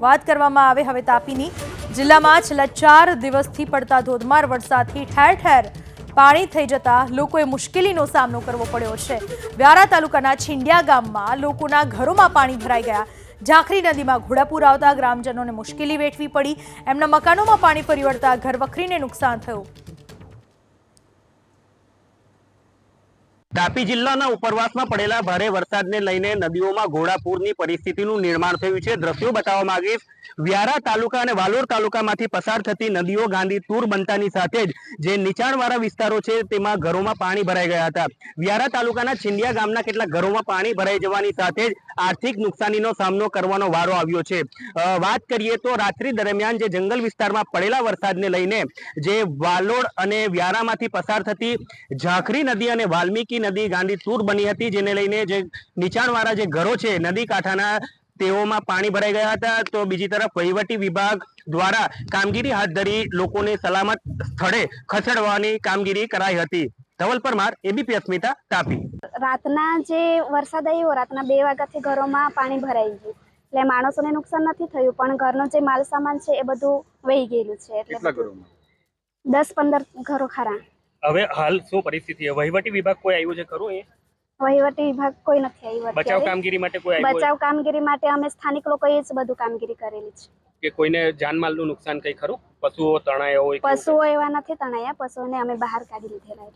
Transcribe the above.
વાત કરવામાં આવે હવે તાપીની, જિલ્લામાં છેલ્લા 4 દિવસથી પડતા ધોધમાર વરસાદથી ઠેર ઠેર પાણી થઈ જતા લોકોએ મુશ્કેલીનો સામનો કરવો પડ્યો છે। વ્યારા તાલુકાના છીંડિયા ગામમાં લોકોના ઘરોમાં પાણી ભરાઈ ગયા। ઝાંખરી નદીમાં ઘોડાપૂર આવતા ગ્રામજનોને મુશ્કેલી વેઠવી પડી। એમના મકાનોમાં પાણી ફરી વળતા ઘરવખરીને નુકસાન થયું। તાપી જિલ્લાના ઉપરવાસમાં પડેલા ભારે વરસાદને લઈને નદીઓમાં ઘોડાપૂરની પરિસ્થિતિનું નિર્માણ થયું છે। દ્રશ્યો બતાવવા માંગીશ। વ્યારા તાલુકા અને વાલોડ તાલુકામાંથી પસાર થતી નદીઓ ગાંધી તૂર બનતાની સાથે જ જે નીચાણવાળા વિસ્તારો છે તેમાં ઘરોમાં પાણી ભરાઈ ગયા હતા। વ્યારા તાલુકાના છીંડિયા ગામના કેટલાક ઘરોમાં પાણી ભરાઈ જવાની સાથે જ આર્થિક નુકસાનીનો સામનો કરવાનો વારો આવ્યો છે। વાત કરીએ તો રાત્રિ દરમિયાન જે જંગલ વિસ્તારમાં પડેલા વરસાદને લઈને જે વાલોડ અને વ્યારામાંથી પસાર થતી ઝાંખરી નદી અને વાલ્મીકી નદી ગાંધી તૂર બની હતી, જેને લઈને જે નીચાણવાળા જે ઘરો છે નદી કાંઠાના તેઓમાં પાણી ભરાઈ ગયા હતા। તો બીજી તરફ વહીવટી વિભાગ દ્વારા કામગીરી હાથ ધરી લોકોને સલામત સ્થળે ખસેડવાની કામગીરી કરાઈ હતી। ધવલ પરમાર, એબીપી અસ્મિતા, તાપી। રાતના જે વરસાદ આવ્યો, રાતના 2 વાગ્યાથી ઘરોમાં પાણી ભરાઈ ગયું, એટલે માણસોને નુકસાન નથી થયું, પણ ઘરનો જે માલ સામાન છે એ બધું વહી ગયેલું છે। એટલે 10-15 ઘરો ખરા। હવે હાલ શું પરિસ્થિતિ છે? વહીવટી વિભાગ કોઈ આવ્યું છે ખરું? વહીવટી વિભાગ કોઈ નથી આવ્યું। બચાવ કામગીરી માટે કોઈ આવ્યું? બચાવ કામગીરી માટે અમે સ્થાનિક લોકોએ જ બધું કામગીરી કરેલી છે। કે કોઈને જાનમાલનું નુકસાન કઈ ખરું? પશુઓ તણાયા હોય? પશુઓ એવા નથી તણાયા, પશુઓને અમે બહાર કાઢી લીધેલા।